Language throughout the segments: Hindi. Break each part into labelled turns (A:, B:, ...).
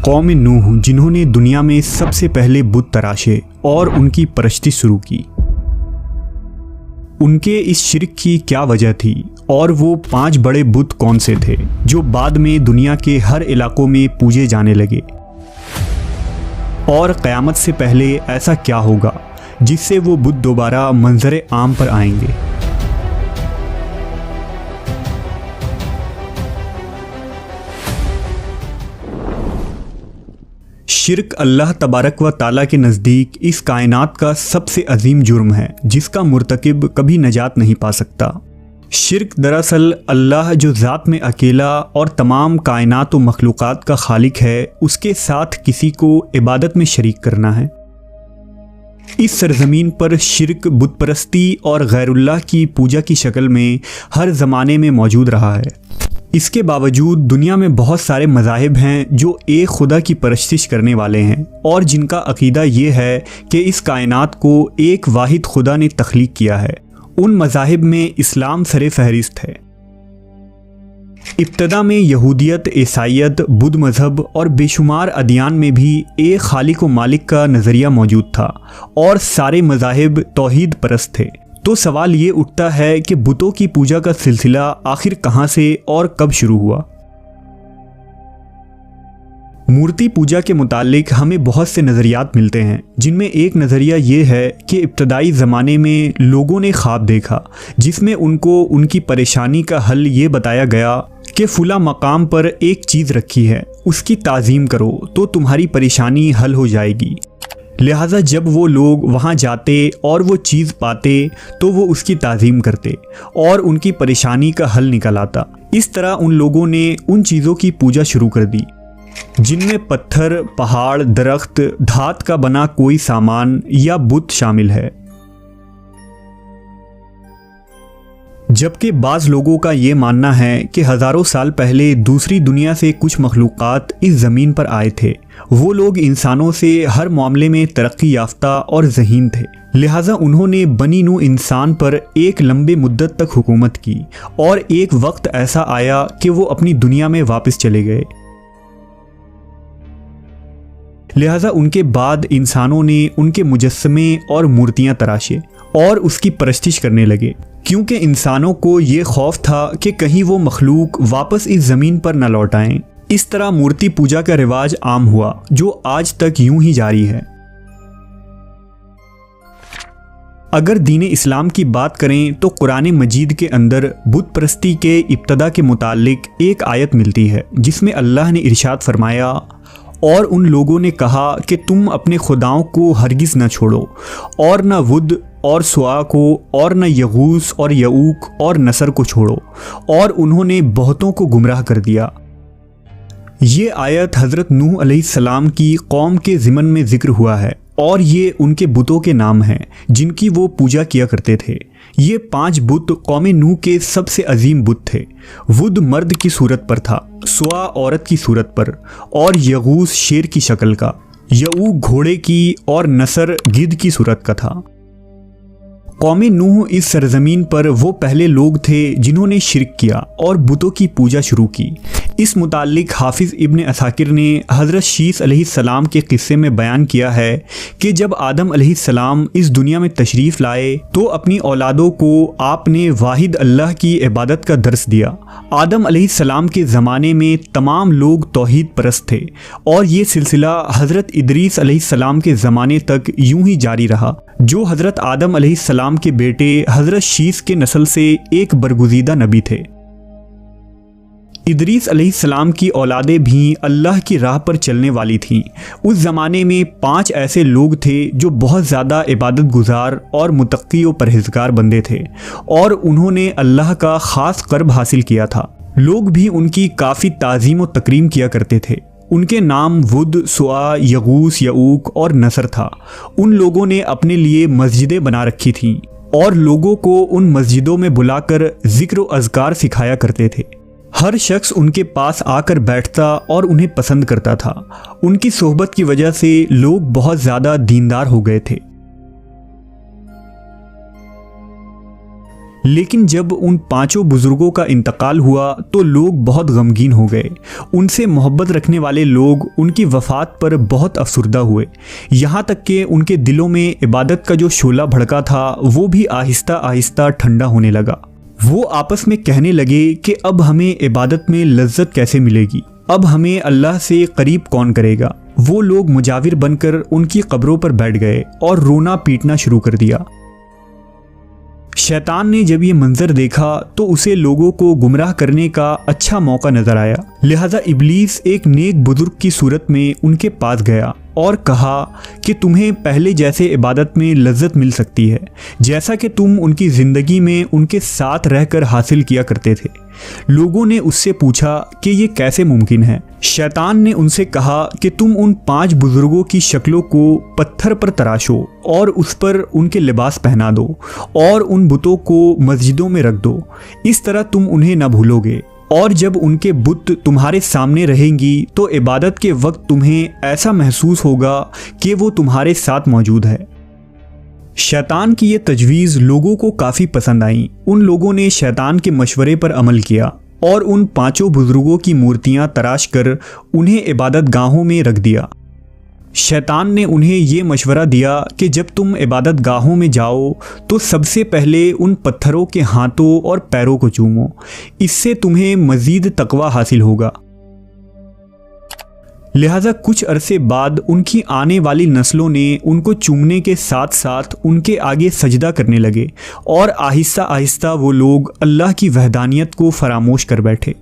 A: कौम नूह जिन्होंने दुनिया में सबसे पहले बुत तराशे और उनकी परस्ती शुरू की। उनके इस शिर्क की क्या वजह थी और वो 5 बड़े बुत कौन से थे जो बाद में दुनिया के हर इलाकों में पूजे जाने लगे, और क़यामत से पहले ऐसा क्या होगा जिससे वो बुत दोबारा मंजर आम पर आएंगे। शिर्क अल्लाह तबारक व ताला के नज़दीक इस कायनात का सबसे अजीम जुर्म है जिसका मुर्तकिब कभी नजात नहीं पा सकता। शिर्क दरअसल अल्लाह जो ज़ात में अकेला और तमाम कायनात व मखलूक़ात का खालिक है उसके साथ किसी को इबादत में शरीक करना है। इस सरज़मीन पर शिर्क बुतपरस्ती और गैरुल्लाह की पूजा की शक्ल में हर ज़माने में मौजूद रहा है। इसके बावजूद दुनिया में बहुत सारे मज़ाहिब हैं जो एक खुदा की परस्तिश करने वाले हैं और जिनका अकीदा ये है कि इस कायनात को एक वाहिद खुदा ने तख्लीक किया है। उन मज़ाहिब में इस्लाम सरे फहरिस्त है। इब्तदा में यहूदियत, ईसाईयत, बुद्ध मज़हब और बेशुमार अदियान में भी एक खालिक व मालिक का नज़रिया मौजूद था और सारे मज़ाहिब तौहीद परस्त थे। तो सवाल ये उठता है कि बुतों की पूजा का सिलसिला आखिर कहाँ से और कब शुरू हुआ। मूर्ति पूजा के मुतालिक हमें बहुत से नज़रियात मिलते हैं, जिनमें एक नज़रिया ये है कि इब्तदाई ज़माने में लोगों ने ख्वाब देखा जिसमें उनको उनकी परेशानी का हल ये बताया गया कि फ़ुला मकाम पर एक चीज़ रखी है, उसकी ताज़ीम करो तो तुम्हारी परेशानी हल हो जाएगी। लिहाजा जब वो लोग वहाँ जाते और वो चीज़ पाते तो वो उसकी ताज़ीम करते और उनकी परेशानी का हल निकल आता। इस तरह उन लोगों ने उन चीज़ों की पूजा शुरू कर दी जिनमें पत्थर, पहाड़, दरख्त, धात का बना कोई सामान या बुत शामिल है। जबकि बाज़ लोगों का ये मानना है कि हज़ारों साल पहले दूसरी दुनिया से कुछ मखलूक़ात इस ज़मीन पर आए थे। वो लोग इंसानों से हर मामले में तरक्की याफ्ता और ज़हीन थे, लिहाजा उन्होंने बनी नू इंसान पर एक लंबे मुद्दत तक हुकूमत की और एक वक्त ऐसा आया कि वो अपनी दुनिया में वापस चले गए। लिहाजा उनके बाद इंसानों ने उनके मुजस्समे और मूर्तियाँ तराशे और उसकी परस्तिश करने लगे, क्योंकि इंसानों को ये खौफ था कि कहीं वो मखलूक वापस इस ज़मीन पर न लौट आएं। इस तरह मूर्ति पूजा का रिवाज आम हुआ जो आज तक यूं ही जारी है। अगर दीन इस्लाम की बात करें तो कुरान मजीद के अंदर बुत परस्ती के इब्तदा के मुतालिक एक आयत मिलती है जिसमें अल्लाह ने इरशाद फरमाया, और उन लोगों ने कहा कि तुम अपने खुदाओं को हरगिज़ न छोड़ो और न वुद और सुआ को और न यगूस और यऊक और नसर को छोड़ो, और उन्होंने बहुतों को गुमराह कर दिया। ये आयत हज़रत नूह अलैहिस्सलाम की कौम के ज़िमन में ज़िक्र हुआ है और ये उनके बुतों के नाम हैं जिनकी वो पूजा किया करते थे। ये 5 बुत कौम नूह के सबसे अजीम बुत थे। वुद मर्द की सूरत पर था, सुआ औरत की सूरत पर, और यगूस शेर की शक्ल का, यऊक घोड़े की और नसर गिद्ध की सूरत का था। कौम नूह इस सरजमीन पर वो पहले लोग थे जिन्होंने शिर्क किया और बुतों की पूजा शुरू की। इस मुतालिक हाफिज़ इब्न असाकिर ने हज़रत शीस अलैहिस्सलाम के क़िस्से में बयान किया है कि जब आदम अलैहिस्सलाम इस दुनिया में तशरीफ़ लाए तो अपनी औलादों को आपने वाहिद अल्लाह की इबादत का दर्स दिया। आदम अलैहिस्सलाम के ज़माने में तमाम लोग तौहीद परस्त थे और ये सिलसिला हज़रत इदरीस अलैहिस्सलाम के ज़माने तक यूं ही जारी रहा, जो हज़रत आदम अलैहिस्सलाम के बेटे हज़रत शीस के नस्ल से एक बरगुज़ीदा नबी थे। इदरीस अलैहिस्सलाम की औलादें भी अल्लाह की राह पर चलने वाली थीं। उस ज़माने में 5 ऐसे लोग थे जो बहुत ज़्यादा इबादत गुजार और मुत्तक़ी व परहेज़गार बंदे थे और उन्होंने अल्लाह का ख़ास क़र्ब हासिल किया था। लोग भी उनकी काफ़ी ताज़ीम व तकरीम किया करते थे। उनके नाम वुद, सुआ, यगूस, यऊक और नसर था। उन लोगों ने अपने लिए मस्जिदें बना रखी थीं और लोगों को उन मस्जिदों में बुलाकर ज़िक्र व अज़कार सिखाया करते थे। हर शख्स उनके पास आकर बैठता और उन्हें पसंद करता था। उनकी सोहबत की वजह से लोग बहुत ज़्यादा दीनदार हो गए थे। लेकिन जब उन 5 बुजुर्गों का इंतकाल हुआ तो लोग बहुत गमगीन हो गए। उनसे मोहब्बत रखने वाले लोग उनकी वफ़ात पर बहुत अफसुर्दा हुए। यहाँ तक कि उनके दिलों में इबादत का जो शोला भड़का था वो भी आहिस्ता आहिस्ता ठंडा होने लगा। वो आपस में कहने लगे कि अब हमें इबादत में लज्जत कैसे मिलेगी, अब हमें अल्लाह से करीब कौन करेगा। वो लोग मुजाविर बनकर उनकी कब्रों पर बैठ गए और रोना पीटना शुरू कर दिया। शैतान ने जब ये मंजर देखा तो उसे लोगों को गुमराह करने का अच्छा मौका नजर आया। लिहाजा इब्लीस एक नेक बुजुर्ग की सूरत में उनके पास गया और कहा कि तुम्हें पहले जैसे इबादत में लज्जत मिल सकती है जैसा कि तुम उनकी ज़िंदगी में उनके साथ रहकर हासिल किया करते थे। लोगों ने उससे पूछा कि ये कैसे मुमकिन है। शैतान ने उनसे कहा कि तुम उन 5 बुजुर्गों की शक्लों को पत्थर पर तराशो और उस पर उनके लिबास पहना दो और उन बुतों को मस्जिदों में रख दो। इस तरह तुम उन्हें न भूलोगे और जब उनके बुत तुम्हारे सामने रहेंगी तो इबादत के वक्त तुम्हें ऐसा महसूस होगा कि वो तुम्हारे साथ मौजूद है। शैतान की ये तजवीज़ लोगों को काफ़ी पसंद आई। उन लोगों ने शैतान के मशवरे पर अमल किया और उन 5 बुजुर्गों की मूर्तियां तराश कर उन्हें इबादत गाहों में रख दिया। शैतान ने उन्हें ये मशवरा दिया कि जब तुम इबादत गाहों में जाओ तो सबसे पहले उन पत्थरों के हाथों और पैरों को चूमो, इससे तुम्हें मज़ीद तकवा हासिल होगा। लिहाजा कुछ अरसे बाद उनकी आने वाली नस्लों ने उनको चूमने के साथ साथ उनके आगे सजदा करने लगे और आहिस्ता आहिस्ता वो लोग अल्लाह की वहदानियत को फरामोश कर बैठे।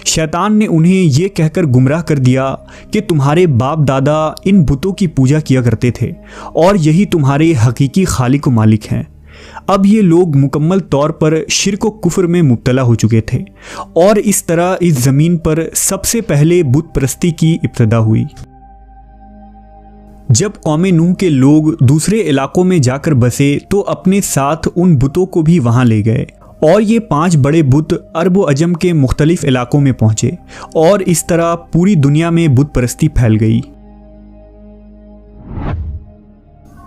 A: शैतान ने उन्हें ये कहकर गुमराह कर दिया कि तुम्हारे बाप दादा इन बुतों की पूजा किया करते थे और यही तुम्हारे हकीकी खालिक व मालिक हैं। अब ये लोग मुकम्मल तौर पर शिर्क व कुफ्र में मुब्तला हो चुके थे और इस तरह इस ज़मीन पर सबसे पहले बुत परस्ती की इब्तिदा हुई। जब कौम नूह के लोग दूसरे इलाकों में जाकर बसे तो अपने साथ उन बुतों को भी वहाँ ले गए और ये 5 बड़े बुत अरब व अजम के मुख्तलिफ इलाकों में पहुँचे और इस तरह पूरी दुनिया में बुत परस्ती फैल गई।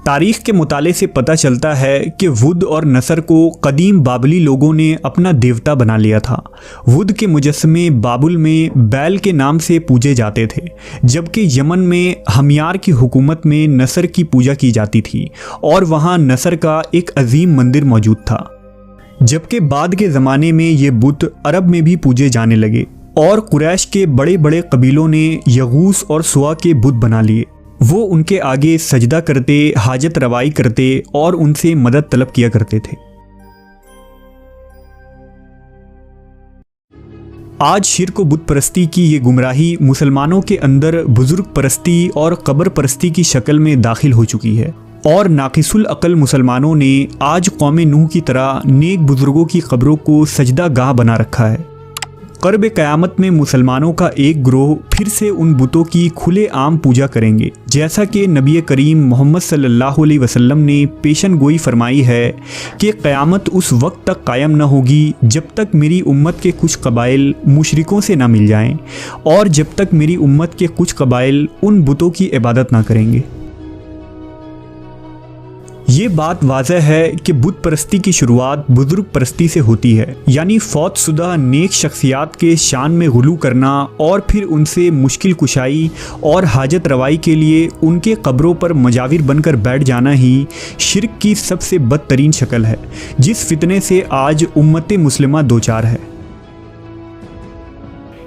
A: तारीख़ के मुताले से पता चलता है कि वुद और नसर को कदीम बाबली लोगों ने अपना देवता बना लिया था। वुद के मुजस्समे बाबुल में बैल के नाम से पूजे जाते थे, जबकि यमन में हमियार की हुकूमत में नसर की पूजा की जाती थी और वहाँ नसर का एक अजीम मंदिर मौजूद था। जबकि बाद के ज़माने में ये बुत अरब में भी पूजे जाने लगे और कुरैश के बड़े बड़े कबीलों ने यगूस और सुआ के बुत बना लिए। वो उनके आगे सजदा करते, हाजत रवाई करते और उनसे मदद तलब किया करते थे। आज शिर्क व बुत परस्ती की ये गुमराही मुसलमानों के अंदर बुजुर्ग परस्ती और कब्र परस्ती की शक्ल में दाखिल हो चुकी है और नाकिसुल अकल मुसलमानों ने आज कौम नूह की तरह नेक बुजुर्गों की कब्रों को सजदा गाह बना रखा है। क़र्ब क़यामत में मुसलमानों का एक ग्रोह फिर से उन बुतों की खुले आम पूजा करेंगे, जैसा कि नबी करीम मोहम्मद सल्लल्लाहु अलैहि वसल्लम ने पेशन गोई फरमाई है कि क़यामत उस वक्त तक कायम न होगी जब तक मेरी उम्मत के कुछ कबाइल मुशरिकों से ना मिल जाएं और जब तक मेरी उम्मत के कुछ कबाइल उन बुतों की इबादत ना करेंगे। ये बात वाज़ह है कि बुत परस्ती की शुरुआत बुजुर्ग परस्ती से होती है, यानी फौतशुदा नेक शख्सियात के शान में गुलू करना और फिर उनसे मुश्किल कुशाई और हाजत रवाई के लिए उनके कब्रों पर मजाविर बनकर बैठ जाना ही शिर्क की सबसे बदतरीन शक्ल है, जिस फितने से आज उम्मत मुस्लिमा दोचार है।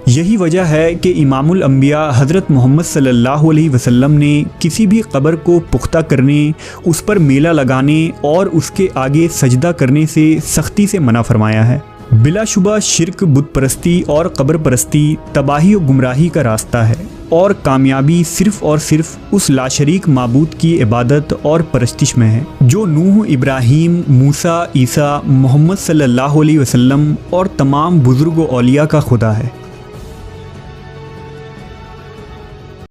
A: यही वजह है कि इमामुल अंबिया हज़रत मोहम्मद सल्लल्लाहु अलैहि वसल्लम ने किसी भी कब्र को पुख्ता करने, उस पर मेला लगाने और उसके आगे सजदा करने से सख्ती से मना फरमाया है। बिलाशुबा शिर्क, बुत परस्ती और कब्र परस्ती तबाही और गुमराही का रास्ता है और कामयाबी सिर्फ़ और सिर्फ उस लाशरीक माबूद की इबादत और परस्तिश में है जो नूह, इब्राहीम, मूसा, ईसा, मोहम्मद सल्लल्लाहु अलैहि वसल्लम और तमाम बुज़ुर्ग औलिया का खुदा है।